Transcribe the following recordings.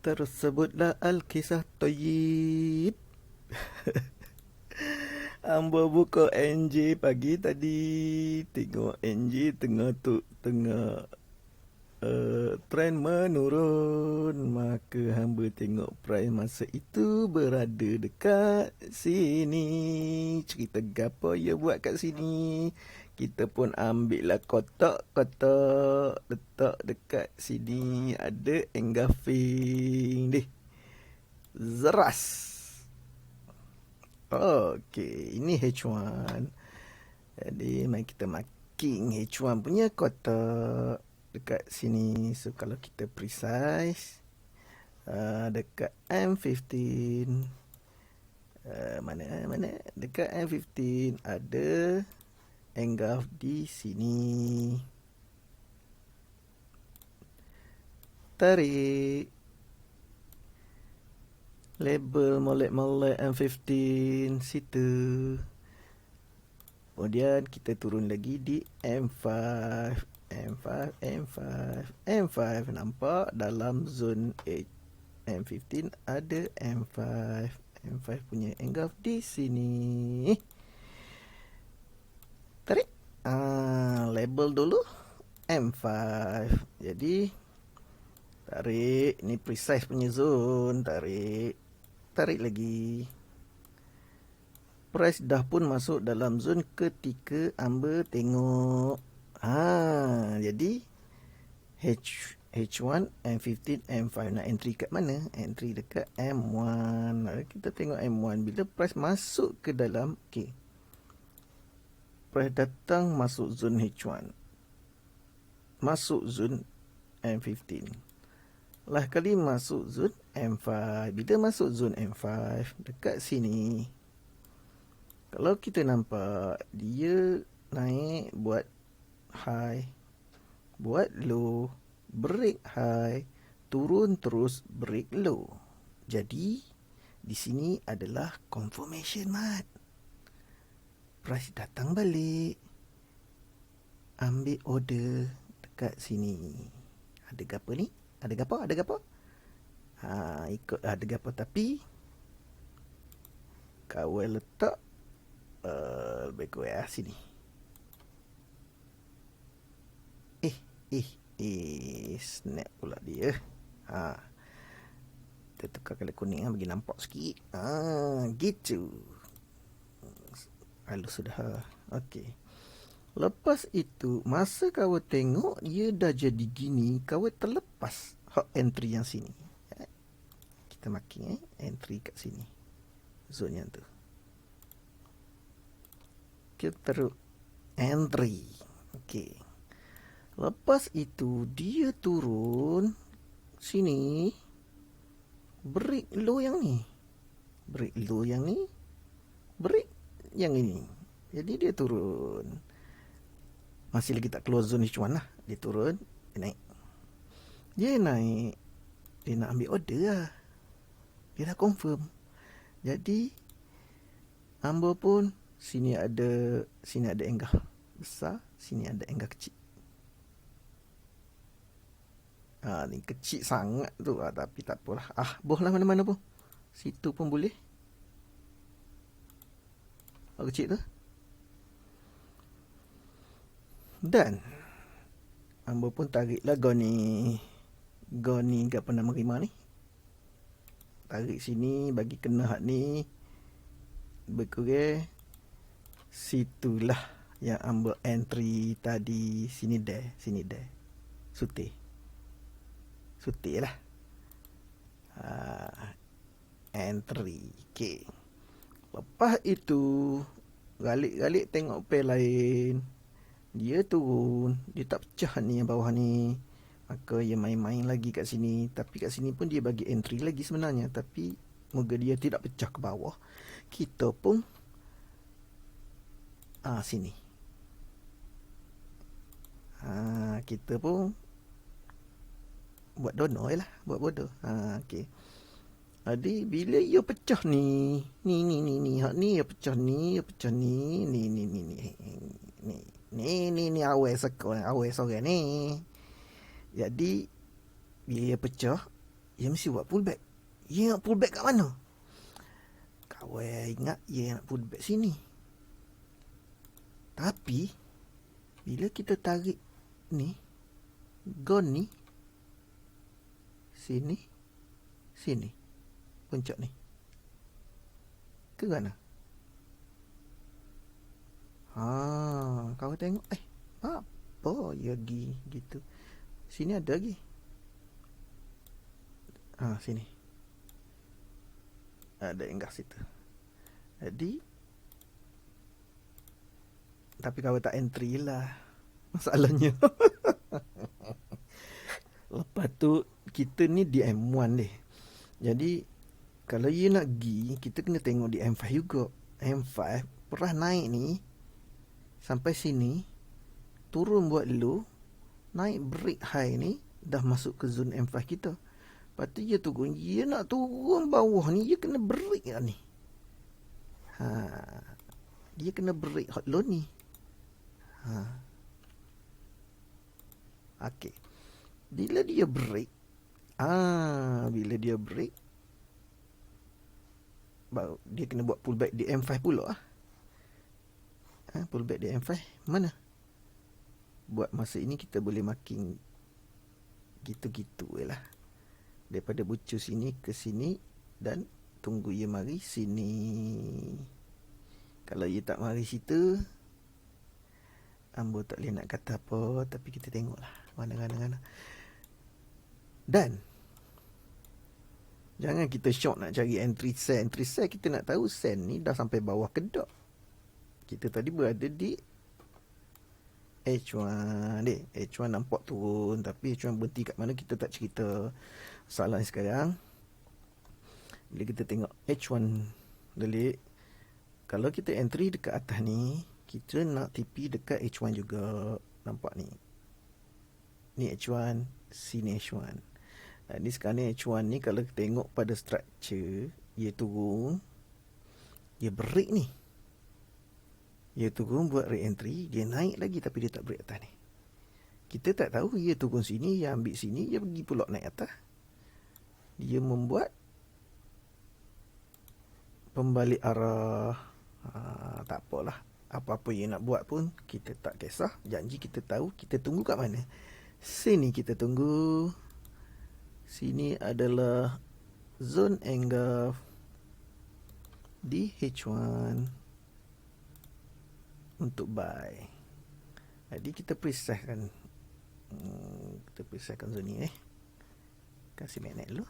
Tersebutlah Al-Kisah Thayyib. Ambo buka NJ pagi tadi. Tengok NJ tengah trend menurun. Maka hamba tengok price masa itu berada dekat sini. Cerita gapo ya buat kat sini. Kita pun ambil lah kotak-kotak. Letak dekat sini. Ada engulfing deh. Zeras. Okey, ini H1. Jadi mari kita marking H1 punya kotak dekat sini. So kalau kita precise dekat M15, mana dekat M15 ada engulf di sini. Tarik label molek-molek M15 situ. Kemudian kita turun lagi di M5. M5 nampak dalam zone M15 ada M5. M5 punya engulf di sini. Tarik. Label dulu M5. Jadi tarik, ni precise punya zone. Tarik lagi. Price dah pun masuk dalam zone ketika hamba tengok. Jadi H1, M15, M5. Nak entry kat mana? Entry dekat M1. Kita tengok M1. Bila price masuk ke dalam, okay, price datang masuk zone H1. Masuk zone M15. Lah kali masuk zone M5. Bila masuk zone M5, dekat sini, kalau kita nampak, dia naik buat high, buat low, break high, turun terus break low. Jadi di sini adalah confirmation mat. Price datang balik. Ambil order dekat sini. Ada gapo ni? Ada gapo? Ikut ada gapo, tapi kawal letak lebih kurang sini. Snap pula dia. Kita tukar color kuning bagi nampak sikit. Gitu. Halus sudah. Okey. Lepas itu, masa kawal tengok dia dah jadi gini, kawal terlepas hot entry yang sini. Kita marking entry kat sini. Zone yang tu. Kita taruh entry. Okey. Lepas itu dia turun sini. Break low yang ni. Break low yang ni. Break yang ini. Jadi dia turun. Masih lagi tak keluar zone H1 lah. Dia turun, dia naik. Dia naik. Dia nak ambil order lah. Dia dah confirm. Jadi hamba pun sini ada engulf besar, sini ada engulf kecil. Ni kecil sangat tu, tapi tak apalah. Boleh lah mana-mana pun. Situ pun boleh. Kecil tu. Dan hamba pun tariklah goni apa nama rima ni. Tarik sini bagi kena hak ni. Berkurang. Situlah yang hamba entry tadi. Sini dah. Sutih lah. Entry. Okay. Lepas itu, galik-galik tengok pair lain. Dia turun. Dia tak pecah ni yang bawah ni. Maka dia main-main lagi kat sini. Tapi kat sini pun dia bagi entry lagi sebenarnya. Tapi moga dia tidak pecah ke bawah. Kita pun sini. Kita pun buat dono lah. Buat bodoh. Okay. Jadi bila ia pecah ni. Hak ni ia pecah ni. Ni awal seorang ni. Jadi bila ia pecah, Ia mesti buat pullback. Ia nak pullback kat mana? Kawan ingat ia nak pullback sini. Tapi bila kita tarik ni, gone ni, sini, sini, puncak ni, ke mana? Kau tengok, apa ya lagi gitu. Sini ada lagi. Sini. Ada yang kat situ. Jadi, tapi kau tak entry lah. Masalahnya. Lepas tu, kita ni di M1 deh. Jadi, kalau you nak pergi, kita kena tengok di M5 juga. M5 pernah naik ni, sampai sini, turun buat low, naik break high ni, dah masuk ke zone M5 kita. Lepas tu dia turun, dia nak turun bawah ni, dia kena break lah ni. Dia kena break hot low ni. Okey. Bila dia break, baru dia kena buat pullback di M5 pula. Pullback di M5 mana? Buat masa ini kita boleh marking gitu-gitu je lah. Daripada bucu sini ke sini dan tunggu ia mari sini. Kalau ia tak mari situ, Ambo tak boleh nak kata apa, tapi kita tengoklah mana. Dan jangan kita shock nak cari entry sen. Entry sen kita nak tahu sen ni dah sampai bawah ke tak. Kita tadi berada di H1 deh. H1 nampak turun, tapi H1 berhenti kat mana kita tak cerita. Masalahnya sekarang, bila kita tengok H1 delik, kalau kita entry dekat atas ni, kita nak TP dekat H1 juga. Nampak ni. Ni H1, sini H1. Ni sekarang ni H1 ni kalau kita tengok pada structure, dia turun, dia break ni. Dia turun buat re-entry, dia naik lagi tapi dia tak break atas ni. Kita tak tahu dia turun sini, dia ambil sini, dia pergi pula naik atas. Dia membuat pembalik arah. Tak apalah. Apa-apa yang nak buat pun kita tak kisah. Janji kita tahu, kita tunggu kat mana. Sini kita tunggu. Sini adalah zone engulf di H1 untuk buy. Jadi kita presetkan zone ni kasih magnet dulu.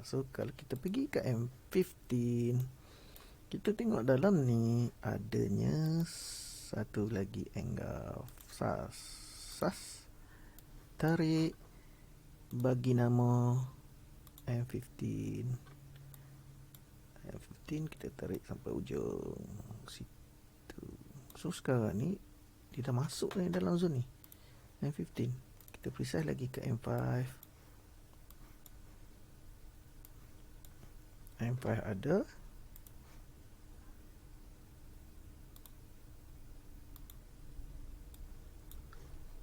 So kalau kita pergi ke M15, kita tengok dalam ni adanya satu lagi engulf. Sas tarik, bagi nama M15. Kita tarik sampai ujung situ. So sekarang ni dia dah masuk dalam zone ni M15. Kita preset lagi ke M5. M5 ada.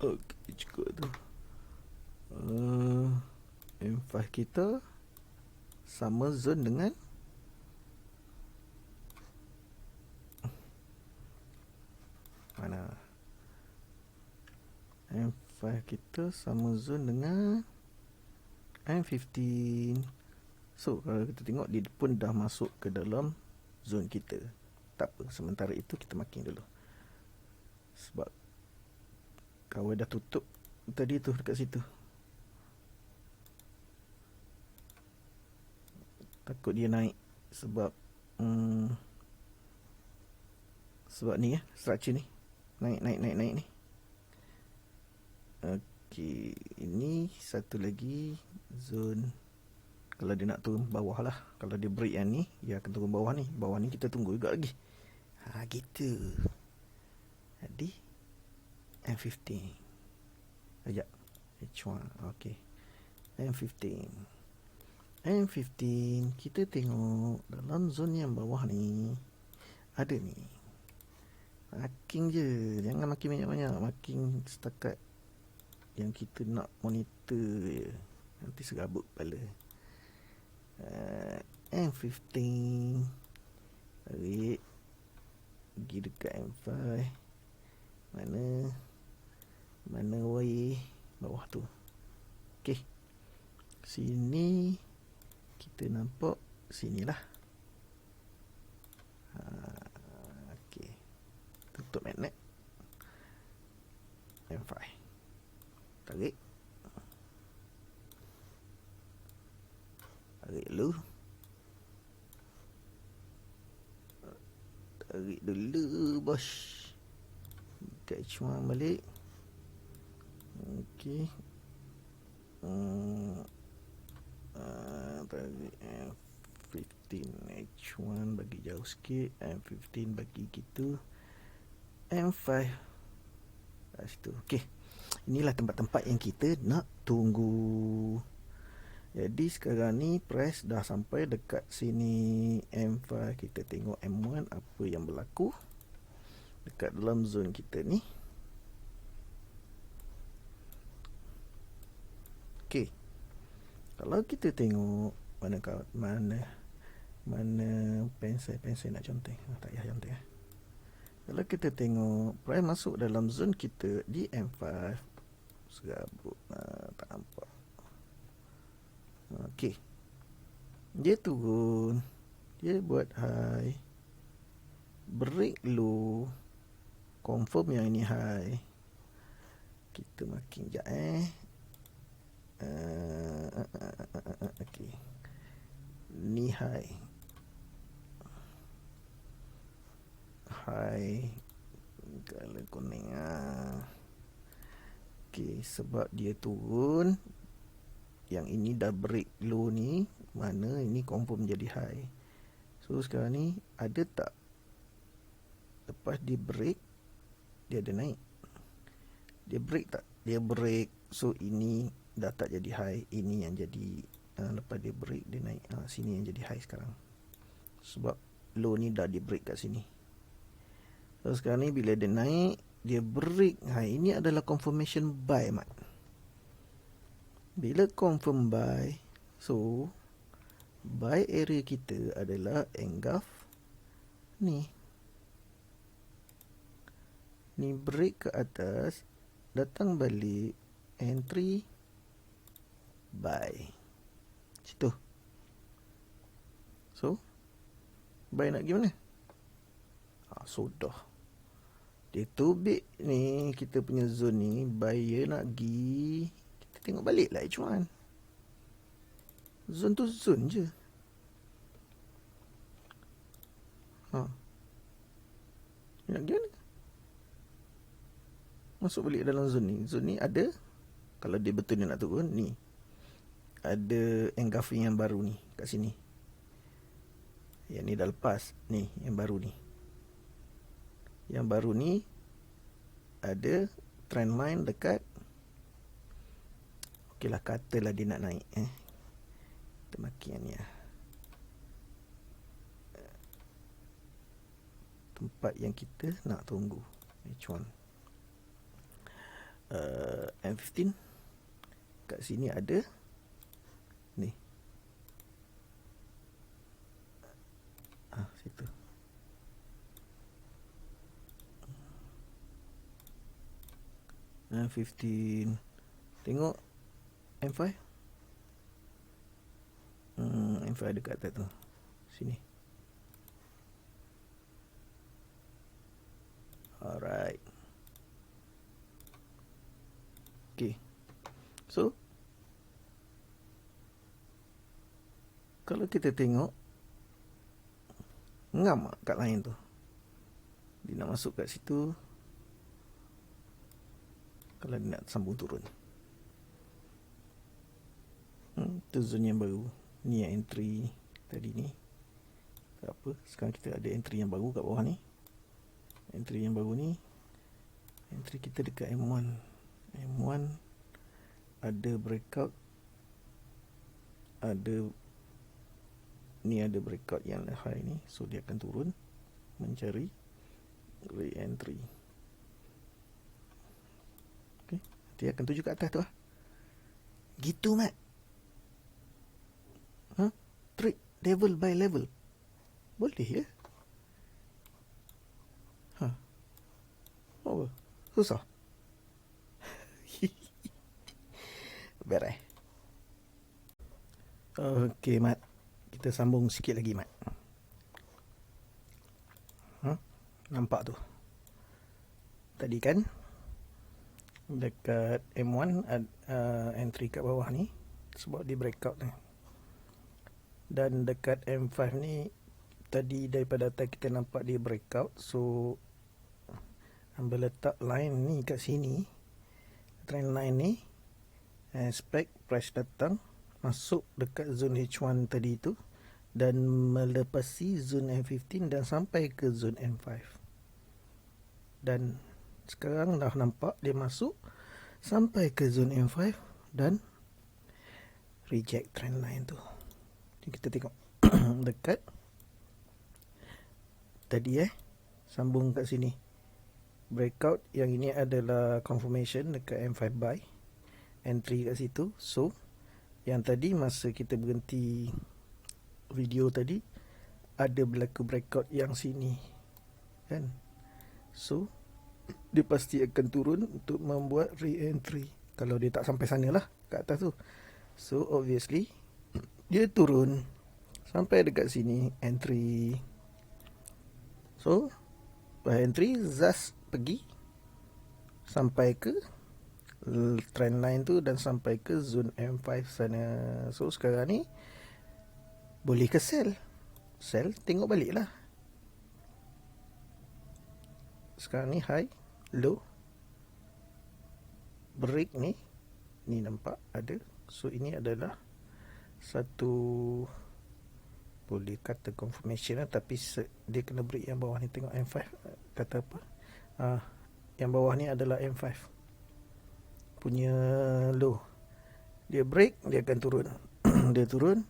Okey, cukup tu. M5 kita sama zone dengan mana? M5 kita sama zone dengan M15. So kalau kita tengok, dia pun dah masuk ke dalam zone kita. Tak apa, sementara itu kita marking dulu. Sebab kawan dah tutup tadi tu dekat situ. Takut dia naik sebab sebab ni structure ni naik ni. Okey, ini satu lagi zone. Kalau dia nak turun bawah lah, kalau dia break yang ni, dia akan turun bawah ni. Bawah ni kita tunggu juga lagi. Gitu. Jadi M15. Sekejap. H1. Okey. M15 kita tengok dalam zon yang bawah ni ada ni. Marking je, jangan marking banyak-banyak. Marking setakat yang kita nak monitor je. Nanti serabut kepala. M15. Tarik. Pergi dekat M5. Mana way? Bawah tu. Okey. Sini kita nampak sinilah. Okey. Tutup magnet. M5. Tarik. Tarik dulu. Tarik dulu, bos. Dekat H1 balik. Okey. Tarik M15 H1 bagi jauh sikit. M15 bagi gitu. M5 kat situ. Okey. Inilah tempat-tempat yang kita nak tunggu. Jadi sekarang ni press dah sampai dekat sini M5. Kita tengok M1 apa yang berlaku dekat dalam zone kita ni. Okey. Kalau kita tengok mana pensel nak conteng. Tak payah conteng. Kalau kita tengok press masuk dalam zone kita di M5. Serabut. Tak nampak. Okey. Dia turun. Dia buat high. Break low. Confirm yang ini high. Kita marking sekejap Okey. Ni high. High. Kalau kuning Okey, sebab dia turun. Yang ini dah break low ni, mana ini confirm jadi high. So sekarang ni ada tak lepas dia break dia ada naik? Dia break tak? Dia break. So ini dah tak jadi high. Ini yang jadi lepas dia break dia naik. Sini yang jadi high sekarang. Sebab low ni dah di break kat sini. So sekarang ni bila dia naik, dia break high. Ini adalah confirmation buy, mat. Bila confirm buy, so buy area kita adalah engulf ni. Ni break ke atas, datang balik, entry, buy. Situ. So, buy nak pergi mana? Sudah. Dia tubik ni, kita punya zone ni, buyer nak pergi. Kita tengok balik lah H1. Zone tu zone je. Nak pergi mana? Masuk balik dalam zone ni. Zone ni ada, kalau dia betul dia nak turun, ni ada engulfing yang baru ni kat sini. Yang ni dah lepas. Ni yang baru ni. Yang baru ni ada trend line dekat. Okeylah, katalah dia nak naik kita marking ni tempat yang kita nak tunggu H1. M15 kat sini ada ni. Situ. M15. Tengok M5. M5 ada kat atas tu. Sini. Alright. Okay. So, kalau kita tengok, ngam kat lain tu. Dia nak masuk kat situ. Kalau dia nak sambung turun. Tu zone yang baru. Ni yang entry tadi ni. Tak apa. Sekarang kita ada entry yang baru kat bawah ni. Entry yang baru ni. Entry kita dekat M1. M1 ada breakout. Ni ada breakout yang high ni. So dia akan turun. Mencari re-entry. Okay. Dia akan tuju ke atas tu lah. Gitu, Mat. level by level. Boleh ya? Oh, susah. Beres. Okey, Mat. Kita sambung sikit lagi, Mat. Nampak tu? Tadi kan dekat M1 entry kat bawah ni sebab dia breakout ni. Dan dekat M5 ni tadi daripada atas kita nampak dia breakout. So ambil letak line ni kat sini, trend line ni, expect price datang masuk dekat zone H1 tadi tu dan melepasi zone M15 dan sampai ke zone M5. Dan sekarang dah nampak dia masuk sampai ke zone M5 dan reject trend line tu. Jadi kita tengok dekat tadi sambung kat sini. Breakout yang ini adalah confirmation dekat M5 buy. Entry kat situ. So yang tadi masa kita berhenti video tadi ada berlaku breakout yang sini kan. So dia pasti akan turun untuk membuat re-entry kalau dia tak sampai sana lah kat atas tu. So obviously dia turun sampai dekat sini, entry. So by entry Zas pergi sampai ke trend line tu dan sampai ke zone M5 sana. So sekarang ni boleh ke sell? Sell, tengok balik lah. Sekarang ni high, low, break ni nampak ada. So ini adalah satu, boleh kata confirmation lah, tapi dia kena break yang bawah ni. Tengok M5 kata apa. Yang bawah ni adalah M5 punya low. Dia break, dia akan turun. Dia turun.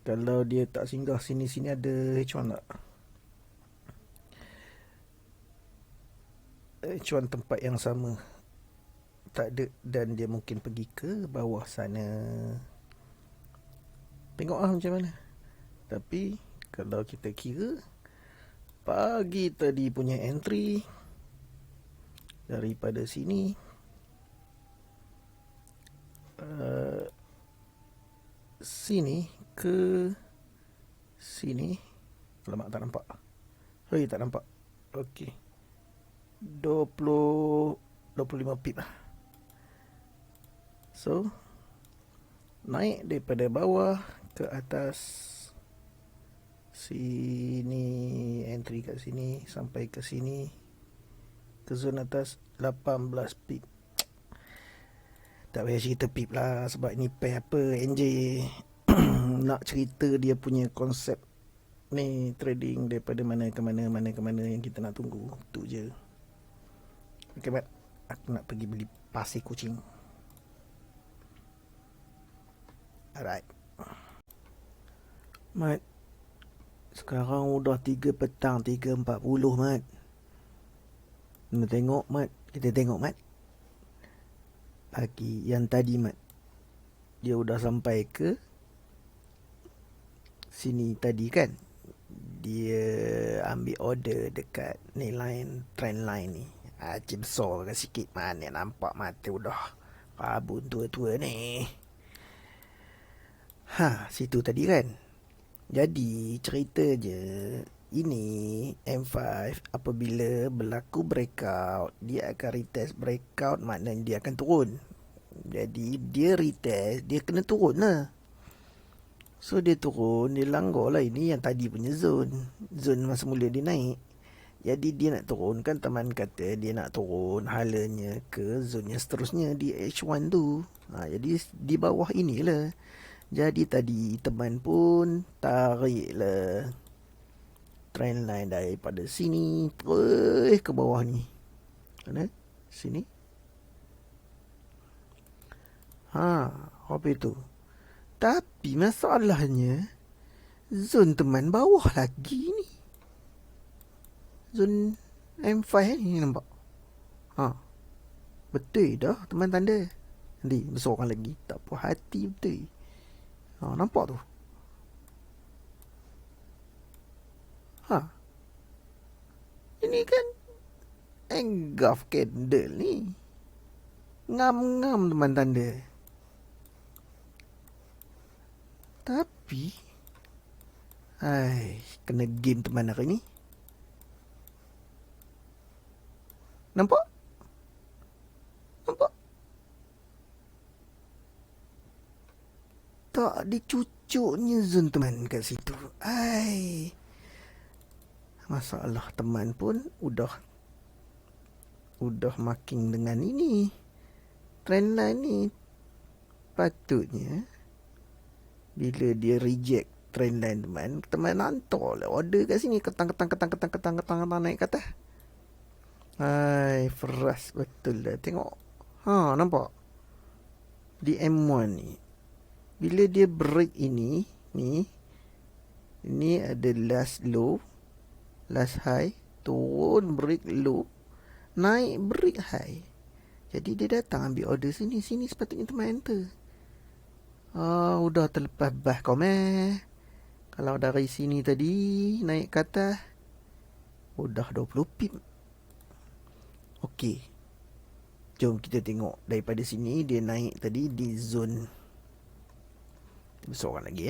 Kalau dia tak singgah sini ada H1 tak? H1 tempat yang sama tak ada, dan dia mungkin pergi ke bawah sana. Tengoklah macam mana. Tapi kalau kita kira pagi tadi punya entry daripada sini sini ke sini, alamak tak nampak. Tak nampak. Okey. 25 pip lah. So naik daripada bawah ke atas sini, entry kat sini sampai ke sini, ke zone atas 18 pip. Tak payah cerita pip lah sebab ni pair apa NJ. Nak cerita dia punya konsep ni trading daripada mana ke mana yang kita nak tunggu. Tu je. Okay, Mat, aku nak pergi beli pasir kucing. Alright, Mat, sekarang udah 3 petang, 3.40, Mat. Nak tengok, Mat. Kita tengok, Mat. Pagi yang tadi, Mat, dia udah sampai ke sini tadi kan. Dia ambil order dekat ni line, trend line ni. Besar kan sikit, mana nampak mata udah rabun tua-tua ni. Situ tadi kan. Jadi cerita je, ini M5 apabila berlaku breakout, dia akan retest breakout, maknanya dia akan turun. Jadi dia retest, dia kena turun lah. So dia turun, dia langgar lah ini yang tadi punya zone masa mula dia naik. Jadi dia nak turun kan, teman kata dia nak turun halanya ke zone yang seterusnya di H1 tu. Jadi di bawah inilah. Jadi tadi teman pun tarik lah trend line daripada sini terus ke bawah ni. Mana? Sini. Apa itu? Tapi masalahnya zone teman bawah lagi ni. Zone M5 ni nampak. Betul dah teman tanda. Nanti besarkan lagi. Tak puas hati betul. Nampak tu. Ha, ini kan engulf candle ni. Ngam-ngam teman tanda. Tapi, kena game teman hari ni. Nampak? Nampak? Tak ada cucuknya zon teman kat situ. Masalah teman pun udah marking dengan ini. Trendline ni. Patutnya bila dia reject trendline teman hantar lah order kat sini, ketang naik ke atas. Feras betul lah. Tengok. Nampak? Di M1 ni. Bila dia break ini ada last low, last high, turun break low, naik break high. Jadi dia datang ambil order sini sepatutnya teman enter. Udah terlepas bah kau meh. Kalau dari sini tadi naik ke atas, udah 20 pip. Okey. Jom kita tengok daripada sini dia naik tadi di zone. Seorang lagi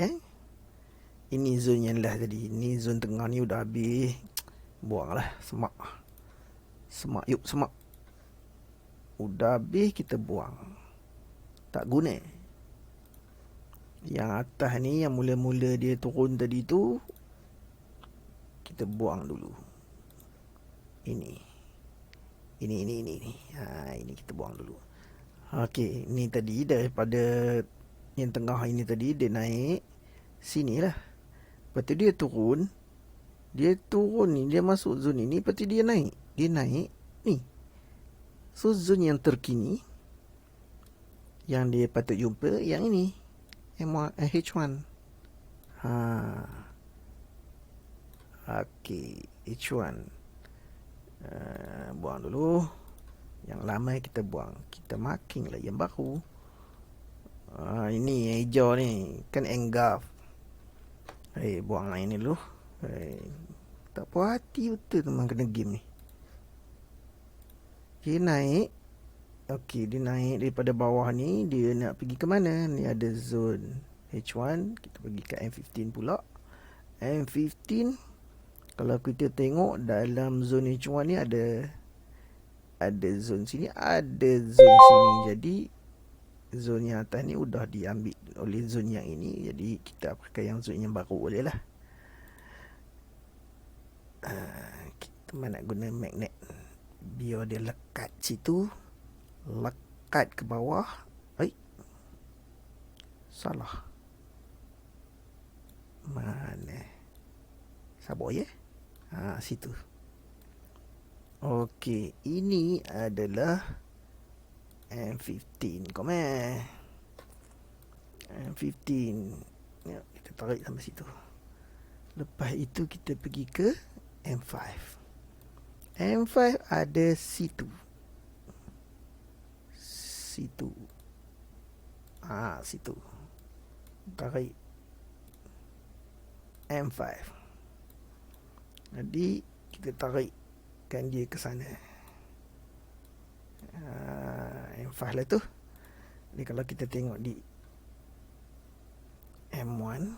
Ini zone yang lah tadi. Ini zone tengah ni udah habis. Buanglah semak. Semak. Udah habis kita buang. Tak guna. Yang atas ni yang mula-mula dia turun tadi tu, kita buang dulu. Ini kita buang dulu. Okey, ni tadi daripada yang tengah ini tadi dia naik sini lah. Lepas tu dia turun ni, dia masuk zon ini. Lepas tu dia naik ni. So zon yang terkini yang dia patut jumpa yang ini, H1. Okey, H1 buang dulu. Yang lama kita buang. Kita marking lah yang baru. Ini yang hijau ni kan engulf. Buang lah ini dulu. Tak puas hati betul teman kena game ni. Dia naik. Okey, dia naik daripada bawah ni. Dia nak pergi ke mana? Ni ada zone H1. Kita pergi ke M15 pula. M15, kalau kita tengok dalam zone H1 ni ada zone sini, ada zone sini. Jadi zone yang atas ni udah diambil oleh zone yang ini. Jadi kita pakai yang zone yang baru boleh lah. Kita nak guna magnet biar dia lekat situ, lekat ke bawah. Salah. Mana? Sabar ya. Situ. Okey, ini adalah M15 komen. M15. Ya, kita tarik sampai situ. Lepas itu kita pergi ke M5. M5 ada situ. Situ. Tarik M5. Jadi kita tarikkan dia ke sana. M5 lah tu. Jadi kalau kita tengok di M1,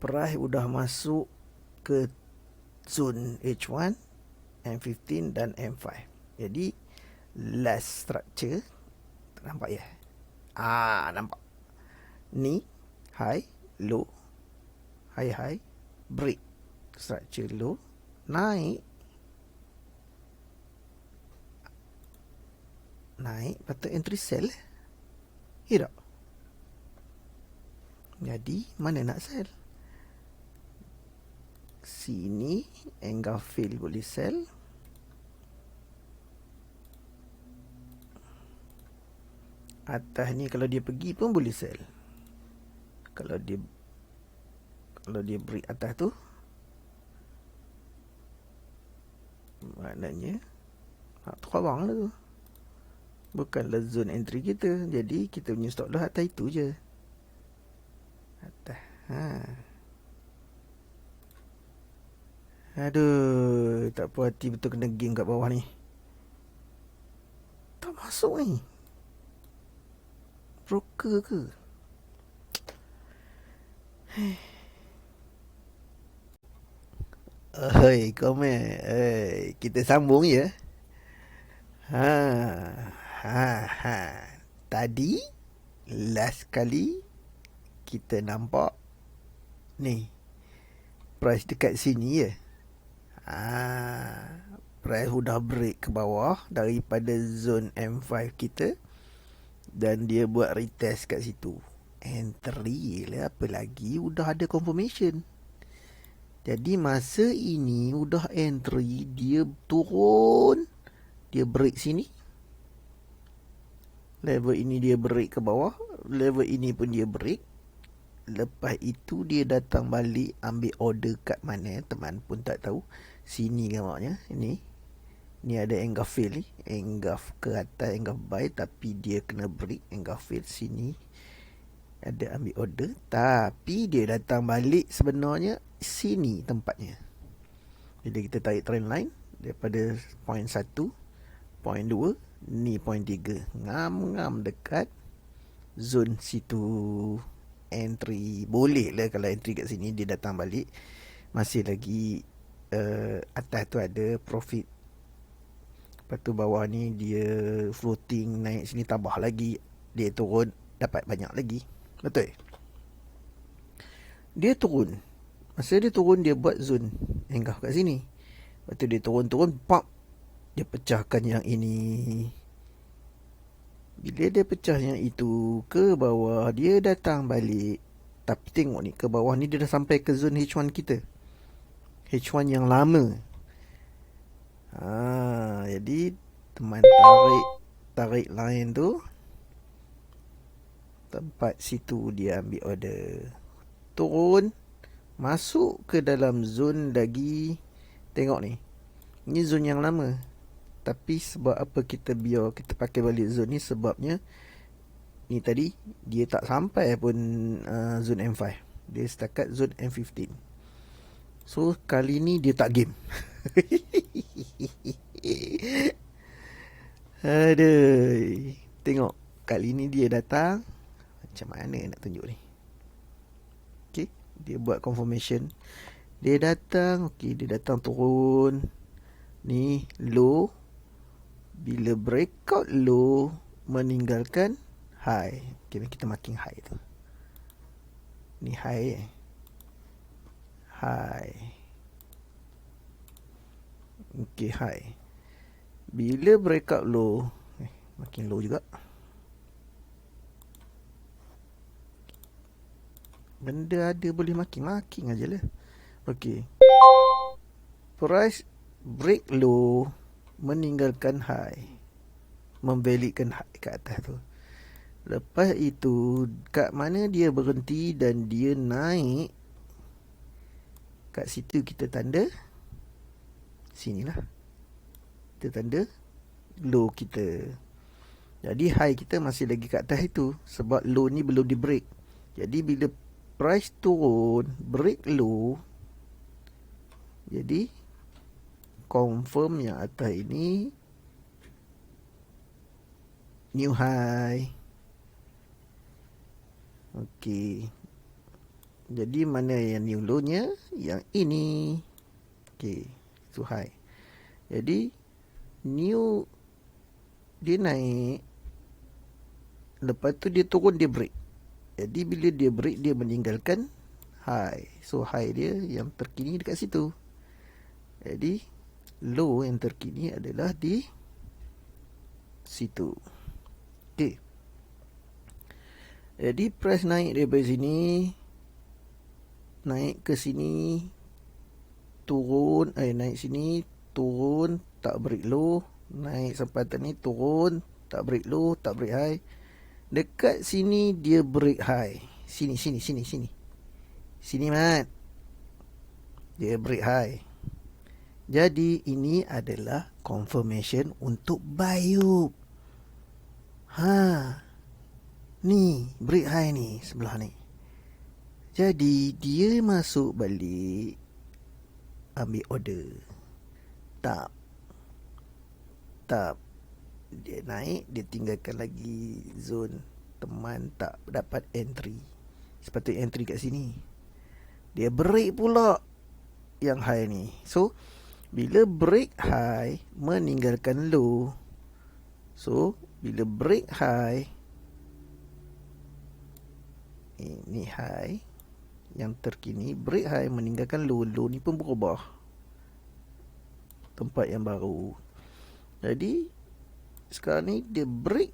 price udah masuk ke zone H1, M15 dan M5. Jadi last structure, nampak ya? Nampak. Ni high, low, high, break. Structure low, naik, patut entry sell. Ya tak? Jadi mana nak sell? Sini engulf fail boleh sell. Atas ni kalau dia pergi pun boleh sell. Kalau dia break atas tu, maknanya nak terbang lah tu. Bukanlah zone entry kita. Jadi kita punya stop loss atas itu je. Atas. Aduh, tak puas hati betul kena game kat bawah ni. Tak masuk ni. Broker ke? Hei, komen. Hei, kita sambung ya. Ha. Ha ha. Tadi last kali kita nampak ni price dekat sini ya. Price sudah break ke bawah daripada zone M5 kita dan dia buat retest kat situ. Entry lah, apa lagi, udah ada confirmation. Jadi masa ini udah entry, dia turun, dia break sini. Level ini dia break ke bawah, level ini pun dia break. Lepas itu dia datang balik ambil order kat mana, teman pun tak tahu. Sini gambarnya, ini. Ni ada engulf fail ni, engulf ke atas, engulf buy, tapi dia kena break, engulf fail sini. Ada ambil order, tapi dia datang balik sebenarnya sini tempatnya. Bila kita tarik trend line daripada point 1, point 2, ni point 3, ngam-ngam dekat zone situ. Entry boleh lah kalau entry kat sini, dia datang balik masih lagi atas tu ada profit. Lepas tu bawah ni dia floating, naik sini tambah lagi, dia turun dapat banyak lagi. Betul? Dia turun, masa dia turun dia buat zone engulf kat sini. Lepas tu dia turun-turun, pop, dia pecahkan yang ini. Bila dia pecah yang itu ke bawah, dia datang balik. Tapi tengok ni, ke bawah ni dia dah sampai ke zone H1 kita, H1 yang lama. Jadi teman tarik line tu, tempat situ dia ambil order, turun, masuk ke dalam zone lagi. Tengok ni, ni zone yang lama. Tapi sebab apa kita biar kita pakai balik zone ni, sebabnya ni tadi dia tak sampai pun zone M5, dia setakat zone M15. So kali ni dia tak game. Aduh, tengok kali ni dia datang. Macam mana nak tunjuk ni? Okay, dia buat confirmation. Dia datang, okay, dia datang turun. Ni low. Bila breakout low, meninggalkan high. Okay, kita marking high tu. Ni high high. Okay, high. Bila breakout low, makin low juga. Benda ada boleh marking aja lah. Okay, price break low, meninggalkan high, membalikkan high kat atas tu. Lepas itu kat mana dia berhenti dan dia naik, kat situ kita tanda sinilah, kita tanda low kita. Jadi high kita masih lagi kat atas itu, sebab low ni belum di break. Jadi bila price turun, break low, jadi confirm yang atas ini new high. Okey, jadi mana yang new low nya? Yang ini. Okey, itu high. Jadi new, dia naik, lepas tu dia turun, dia break. Jadi bila dia break, dia meninggalkan high. So high dia yang terkini dekat situ. Jadi low yang terkini adalah di situ. Okey, jadi price naik daripada sini, naik ke sini, turun, naik sini, turun, tak break low, naik sampai atas ni, turun, tak break low, tak break high. Dekat sini dia break high. Sini. Sini mat. Dia break high. Jadi ini adalah confirmation untuk buy. Ni break high ni sebelah ni. Jadi dia masuk balik ambil order. Tak dia naik, dia tinggalkan lagi zone teman tak dapat entry. Sepatutnya entry kat sini. Dia break pula yang high ni. So bila break high meninggalkan low. So bila break high, ini high yang terkini, break high meninggalkan low. Low ni pun berubah tempat yang baru. Jadi sekarang ni dia break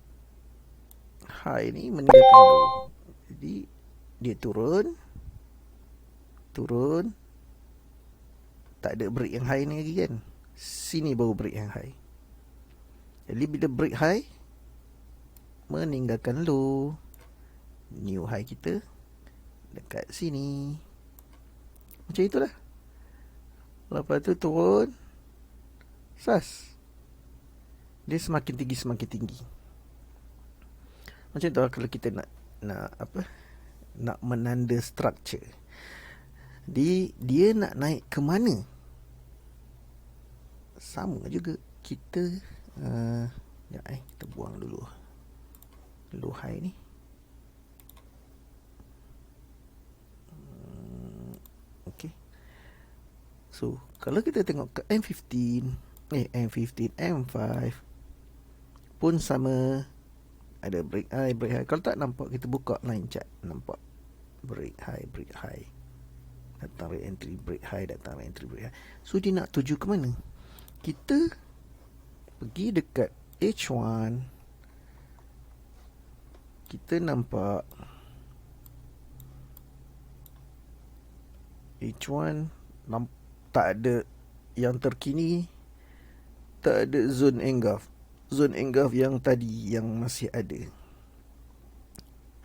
high ni meninggalkan low. Jadi dia turun, tak ada break yang high ni lagi kan. Sini baru break yang high. Jadi bila break high meninggalkan low, new high kita dekat sini. Macam itulah. Lepas tu turun, sas. Dia semakin tinggi. Macam tu lah kalau kita nak menanda structure. Dia nak naik ke mana? Sama juga kita kita buang dulu low high ni. Okay. So kalau kita tengok ke M15, M5 pun sama, ada break high. Kalau tak nampak, kita buka line chart, nampak break high, datang re-entry, break high, datang re-entry, break high. So dia nak tuju ke mana? Kita pergi dekat H1, kita nampak H1 tak ada yang terkini, tak ada zone engulf yang tadi yang masih ada.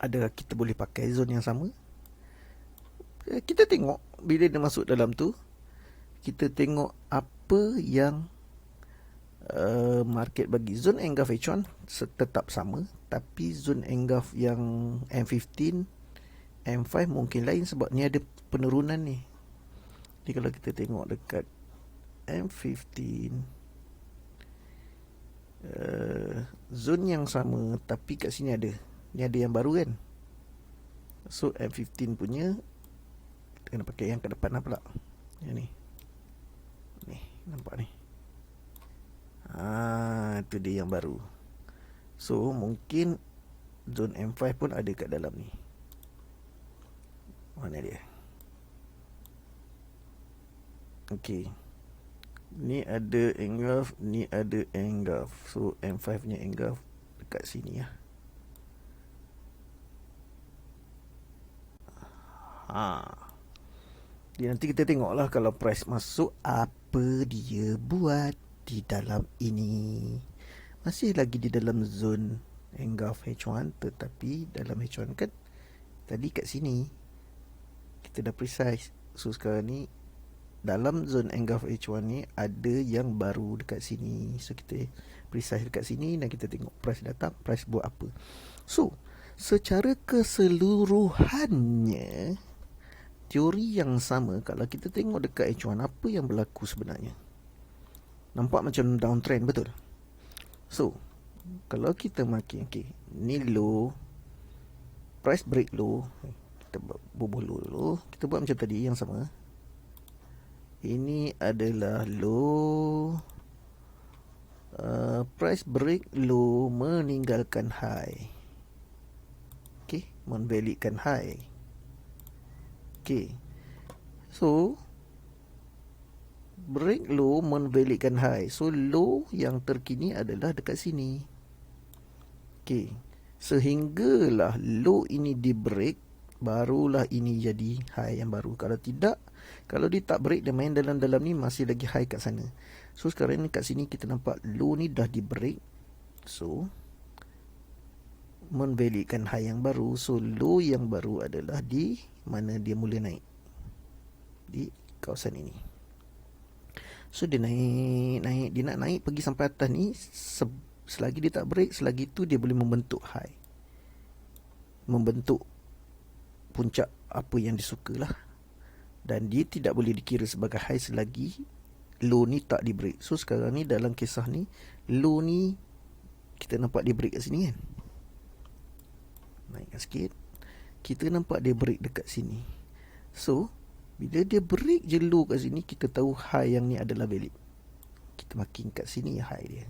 Adakah kita boleh pakai zone yang sama? Kita tengok bila dia masuk dalam tu, kita tengok apa yang market bagi. Zone engulf H1 tetap sama, tapi zone engulf yang M15, M5 mungkin lain sebab ni ada penurunan ni. Jadi kalau kita tengok dekat M15, zone yang sama, tapi kat sini ada yang baru kan. So M15 punya kita kena pakai yang ke depan lah pula. Yang ni nampak ni. Itu dia yang baru. So mungkin zone M5 pun ada kat dalam ni. Mana dia? Okay, ni ada engulf, ni ada engulf. So M5 nya engulf dekat sini lah. Jadi nanti kita tengoklah kalau price masuk, apa dia buat di dalam ini. Masih lagi di dalam zone engulf H1, tetapi dalam H1 kan tadi kat sini kita dah precise. So sekarang ni dalam zone engulf H1 ni ada yang baru dekat sini. So kita precise dekat sini dan kita tengok price datang, price buat apa. So secara keseluruhannya teori yang sama. Kalau kita tengok dekat H1, apa yang berlaku sebenarnya? Nampak macam downtrend, betul? So kalau kita makin, ni low, price break low, kita bubuh low dulu. Kita buat macam tadi yang sama. Ini adalah low, price break low meninggalkan high. Membalikkan high. So break low membalikkan high. So low yang terkini adalah dekat sini. Sehinggalah low ini di break, barulah ini jadi high yang baru. Kalau tidak, kalau dia tak break, dia main dalam-dalam ni, masih lagi high kat sana. So sekarang ni kat sini kita nampak low ni dah di break. So membalikkan high yang baru. So low yang baru adalah di mana dia mula naik, di kawasan ini. So dia naik, dia nak naik pergi sampai atas ni. Selagi dia tak break, selagi tu dia boleh membentuk high, membentuk puncak apa yang disukalah. dan dia tidak boleh dikira sebagai high selagi low ni tak di break. So sekarang ni dalam kisah ni, low ni kita nampak dia break kat sini kan. Naikkan sikit. Kita nampak dia break dekat sini. So bila dia break je low kat sini, kita tahu high yang ni adalah valid. Kita marking kat sini high dia.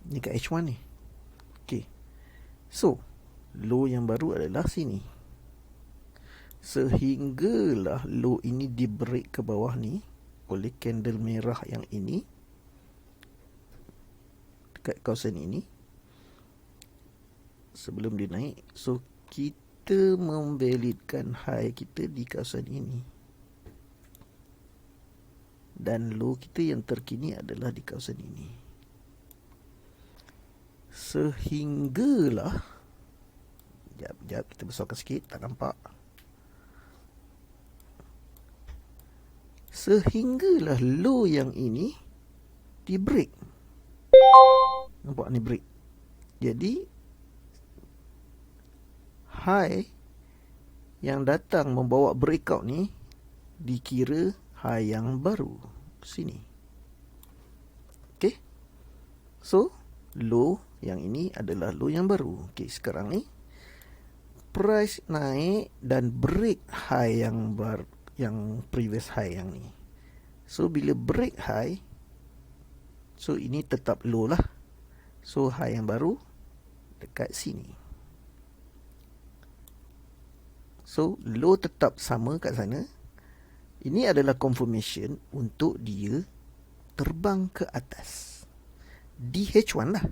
Ni kat H1 ni. Okay. So low yang baru adalah sini. Sehinggalah low ini di break ke bawah ni oleh candle merah yang ini dekat kawasan ini sebelum dia naik. So kita memvalidkan high kita di kawasan ini, dan low kita yang terkini adalah di kawasan ini. Sehinggalah Sekejap kita besarkan sikit, tak nampak. Sehinggalah low yang ini di break. Nampak ni break. Jadi high yang datang membawa breakout ni dikira high yang baru. Sini. Okay. So low yang ini adalah low yang baru. Okay, sekarang ni price naik dan break high yang previous high yang ni. So bila break high, so ini tetap low lah. So high yang baru dekat sini. So low tetap sama kat sana. Ini adalah confirmation untuk dia terbang ke atas di H1 lah.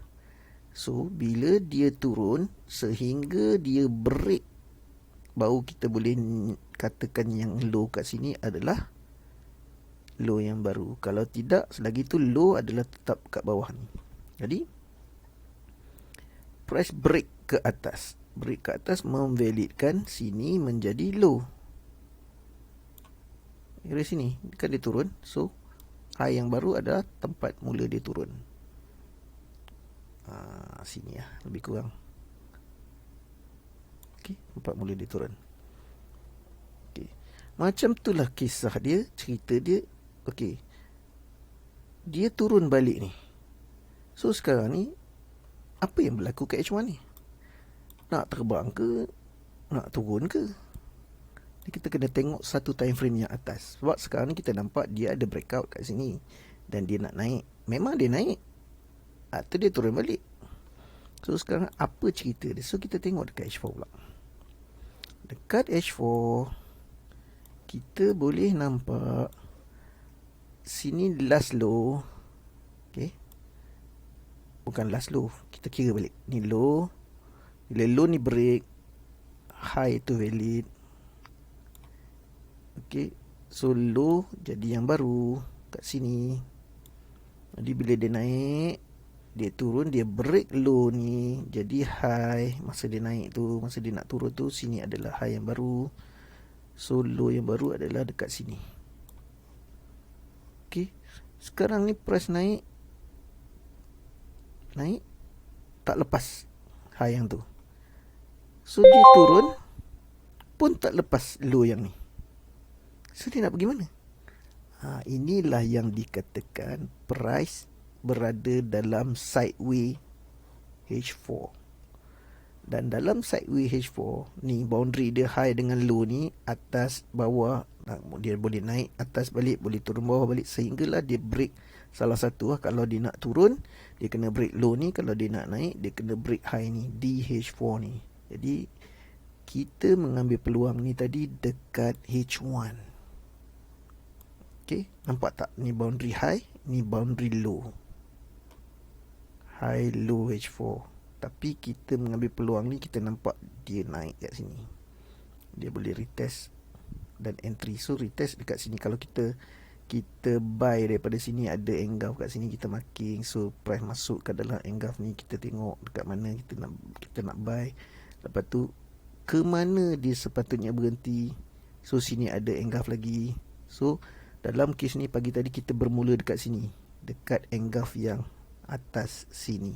So bila dia turun sehingga dia break, baru kita boleh katakan yang low kat sini adalah low yang baru. Kalau tidak, selagi tu low adalah tetap kat bawah ni. Jadi price break ke atas. Break ke atas memvalidkan sini menjadi low. Dari sini kan dia turun. So high yang baru adalah tempat mula dia turun. Sini lah, lebih kurang. Okay, tempat mula dia turun. Okay. Macam itulah kisah dia, cerita dia. Okay, dia turun balik ni. So sekarang ni apa yang berlaku kat H1 ni? Nak terbang ke? Nak turun ke? Kita kena tengok satu time frame yang atas. Sebab sekarang ni kita nampak dia ada breakout kat sini dan dia nak naik. Memang dia naik atau dia turun balik. So sekarang apa cerita dia? So kita tengok dekat H4 pula. Dekat H4 kita boleh nampak sini last low. Okay, bukan last low, kita kira balik. Ni low. Bila low ni break, high tu valid. Okay, so low jadi yang baru kat sini. Jadi bila dia naik, dia turun, dia break low ni jadi high. Masa dia naik tu, masa dia nak turun tu, sini adalah high yang baru. So low yang baru adalah dekat sini. Okay, sekarang ni price naik tak lepas high yang tu. So dia turun pun tak lepas low yang ni. So dia nak pergi mana? Inilah yang dikatakan price berada dalam sideway H4. Dan dalam sideway H4 ni, boundary dia high dengan low ni, atas bawah, dia boleh naik atas balik, boleh turun bawah balik, sehinggalah dia break salah satu lah. Kalau dia nak turun, dia kena break low ni. Kalau dia nak naik, dia kena break high ni, di H4 ni. Jadi kita mengambil peluang ni tadi dekat H1. Okay, nampak tak? Ni boundary high, ni boundary low. High, low, H4. Tapi kita mengambil peluang ni, kita nampak dia naik kat sini. Dia boleh retest dan entry. So retest dekat sini. Kalau kita buy daripada sini, ada engulf kat sini, kita marking. So price masuk ke dalam engulf ni, kita tengok dekat mana kita nak buy. Lepas tu ke mana dia sepatutnya berhenti. So sini ada engulf lagi. So dalam kes ni pagi tadi kita bermula dekat sini, dekat engulf yang atas sini.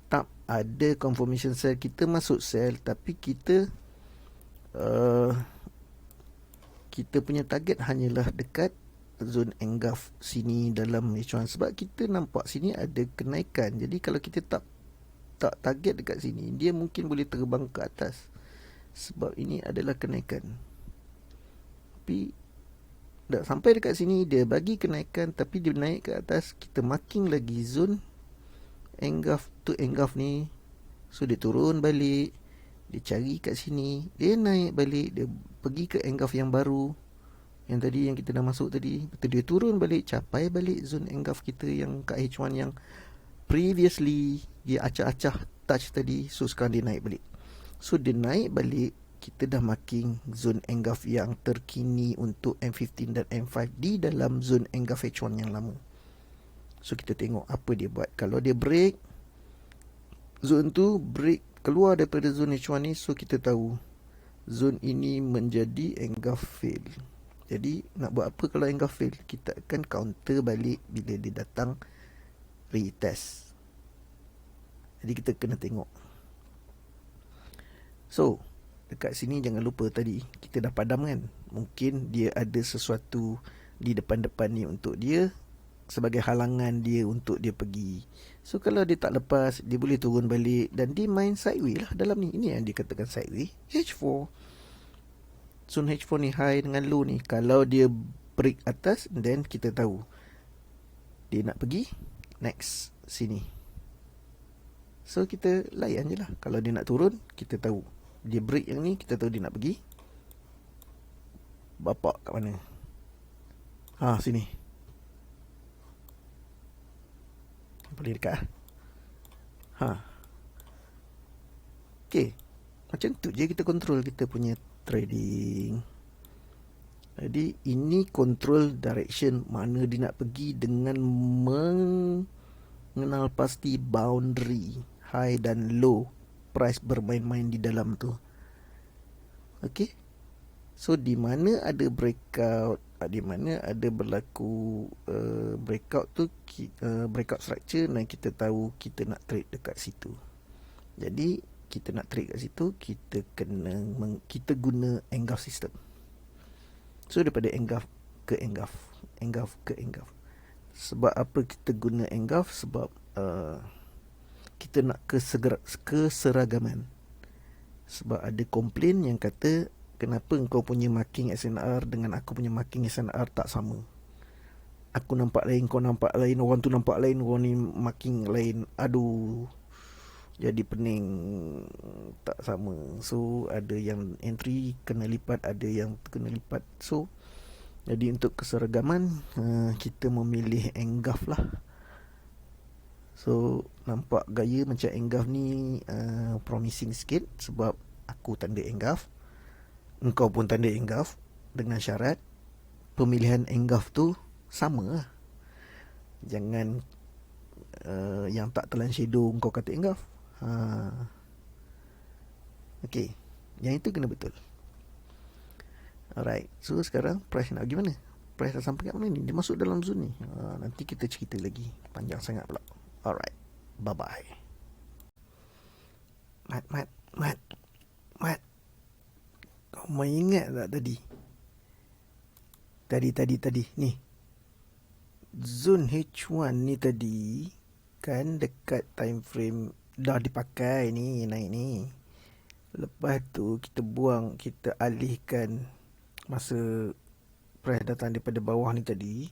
Tak ada confirmation sell, kita masuk sell, tapi kita kita punya target hanyalah dekat zone engulf sini dalam H1, sebab kita nampak sini ada kenaikan. Jadi kalau kita tak target dekat sini, dia mungkin boleh terbang ke atas, sebab ini adalah kenaikan. Tapi dah sampai dekat sini, dia bagi kenaikan, tapi dia naik ke atas. Kita marking lagi zone engulf to engulf ni. So dia turun balik, dia cari kat sini, dia naik balik, dia pergi ke engulf yang baru, yang tadi yang kita dah masuk tadi. Betul, dia turun balik, capai balik zone engulf kita yang kat H1 yang previously dia acah-acah touch tadi. So sekarang dia naik balik. So dia naik balik, kita dah marking zone engulf yang terkini untuk M15 dan M5 di dalam zone engulf H1 yang lama. So kita tengok apa dia buat. Kalau dia break zone tu, break keluar daripada zone H1 ni, so kita tahu zone ini menjadi engulf fail. Jadi nak buat apa kalau engulf fail? Kita akan counter balik bila dia datang retest. Jadi kita kena tengok. So dekat sini jangan lupa tadi kita dah padam kan, mungkin dia ada sesuatu di depan-depan ni untuk dia, sebagai halangan dia untuk dia pergi. So kalau dia tak lepas, dia boleh turun balik dan dia main sideway lah dalam ni. Ini yang dikatakan sideway H4. Zone H4 ni high dengan low ni. Kalau dia break atas, then kita tahu dia nak pergi next sini. So kita layan je lah. Kalau dia nak turun, kita tahu dia break yang ni, kita tahu dia nak pergi bapak kat mana. Sini. Paling dekat Okay, macam tu je kita control kita punya trading. Jadi ini control direction mana dia nak pergi dengan mengenal pasti boundary high dan low price bermain-main di dalam tu. Okay, so di mana ada breakout, di mana ada berlaku breakout tu, breakout structure, dan kita tahu kita nak trade dekat situ. Jadi kita nak trade kat situ, kita kita guna engulf system. So daripada engulf ke engulf, engulf ke engulf. Sebab apa kita guna engulf? Sebab kita nak keseragaman. Sebab ada komplain yang kata, kenapa engkau punya marking SNR dengan aku punya marking SNR tak sama? Aku nampak lain, kau nampak lain, orang tu nampak lain, orang ni marking lain. Aduh, jadi pening, tak sama. So ada yang entry kena lipat, ada yang kena lipat. So jadi untuk keseragaman, kita memilih engulf lah. So nampak gaya macam engulf ni promising sikit, sebab aku tanda engulf, engkau pun tanda engulf, dengan syarat pemilihan engulf tu sama lah. Jangan yang tak telan shadow kau kata engulf. Okay, yang itu kena betul. Alright, so sekarang price nak pergi mana? Price dah sampai kat mana ni? Dia masuk dalam zone ni. Nanti kita cerita lagi, panjang sangat pula. Alright, bye bye. Mat, kau main ingat tak tadi ni zone H1 ni tadi kan dekat time frame dah dipakai ni, naik ni. Lepas tu kita buang, kita alihkan masa price datang daripada bawah ni tadi.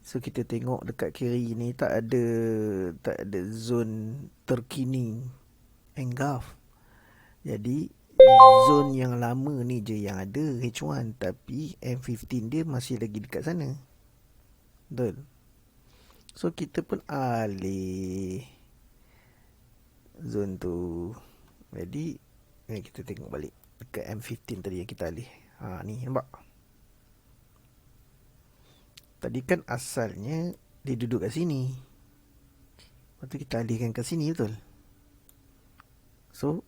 So kita tengok dekat kiri ni tak ada zone terkini engulf. Jadi zone yang lama ni je yang ada H1, tapi M15 dia masih lagi dekat sana. Betul. So kita pun alih zone tu. Jadi kita tengok balik dekat M15 tadi yang kita alih. Ni nampak. Tadi kan asalnya dia duduk kat sini, lepas tu kita alihkan kat sini, betul? So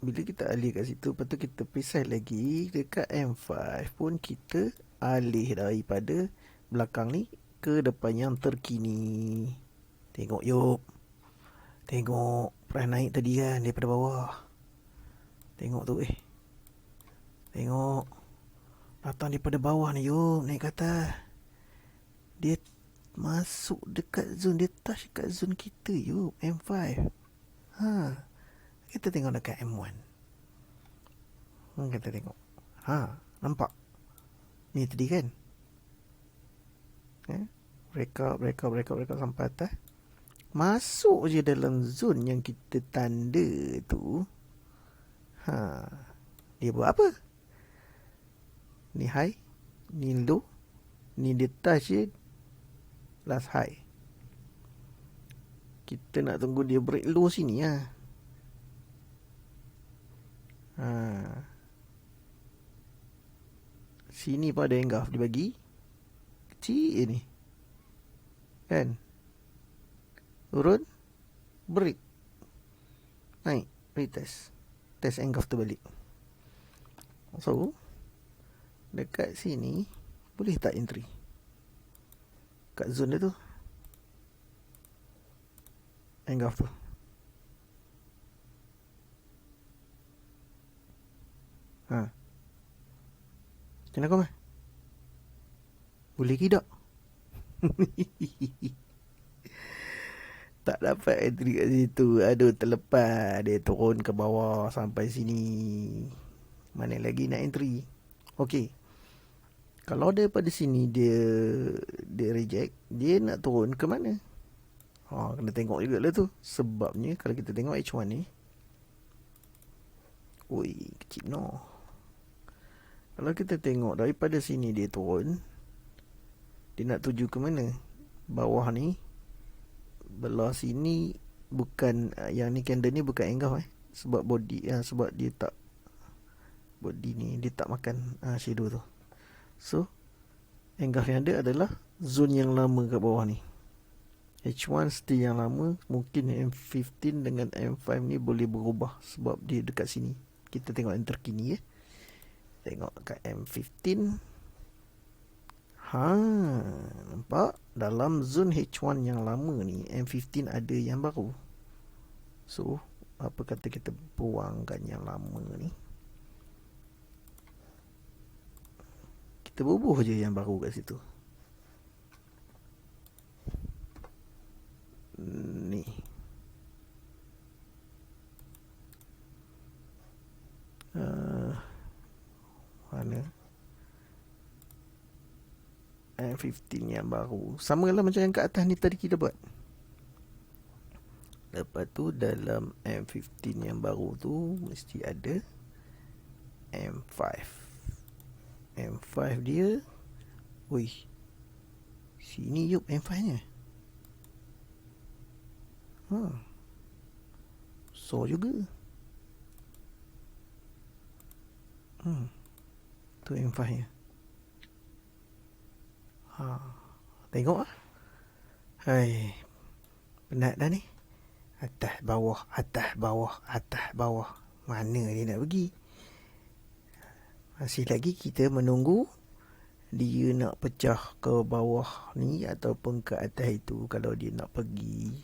bila kita alih kat situ, lepas tu kita pisah lagi dekat M5 pun kita alih daripada belakang ni ke depan yang terkini. Tengok yuk, tengok price naik tadi kan daripada bawah. Tengok tu, tengok Datang daripada bawah ni, yuk. Naik ke atas. Dia masuk dekat zone. Dia touch dekat zone kita, yuk. M5. Kita tengok dekat M1. Kita tengok. Nampak? Ni tadi kan? Breakout sampai atas. Masuk je dalam zone yang kita tanda tu. Dia buat apa? Ni high, ni low, ni dia touch je last high. Kita nak tunggu dia break low sini lah. Sini pun ada engulf dia bagi. Kecil ni. Kan? Turun, break, naik, retest, test engulf tu balik. So dekat sini boleh tak entry kat zone dia tu, engulf tu? Macam mana kau? Boleh ke tak? Tak dapat entry kat situ. Aduh, terlepas. Dia turun ke bawah sampai sini. Mana lagi nak entry? Okey. Kalau daripada sini dia reject, dia nak turun ke mana? Kena tengok juga lah tu. Sebabnya kalau kita tengok H1 ni, kecil no. Kalau kita tengok daripada sini dia turun, dia nak tuju ke mana? Bawah ni, belah sini bukan, yang ni candle ni bukan engulf sebab body, sebab dia tak, body ni dia tak makan shadow tu. So engulf yang ada adalah zone yang lama kat bawah ni. H1 still yang lama. Mungkin M15 dengan M5 ni boleh berubah sebab dia dekat sini. Kita tengok yang terkini Tengok kat M15. Nampak? Dalam zone H1 yang lama ni, M15 ada yang baru. So, apa kata kita buangkan yang lama ni, kita bubuh je yang baru kat situ. Ni. Mana? M15 yang baru. Sama lah macam yang kat atas ni tadi kita buat. Lepas tu dalam M15 yang baru tu mesti ada M5. M5 dia, sini yuk M5 nya. So juga. Tu M5 nya. Tengok lah. Penat dah ni. Atas bawah, atas bawah, atas bawah. Mana dia nak pergi? Masih lagi kita menunggu dia nak pecah ke bawah ni ataupun ke atas itu kalau dia nak pergi.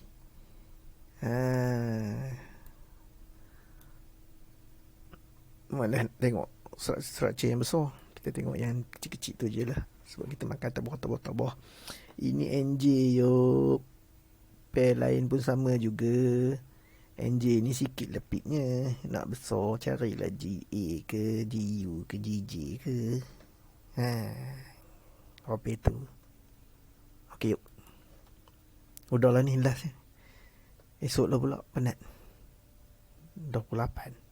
Mana tengok structure yang besar. Kita tengok yang kecil-kecil tu je lah. Sebab kita makan tabah. Ini NJ yuk. Pair lain pun sama juga. NJ ni sikit lepitnya. Nak besar carilah GA ke GU ke GJ ke. Apa itu? Okey yuk. Udahlah ni last. Esok lah pula penat. 28.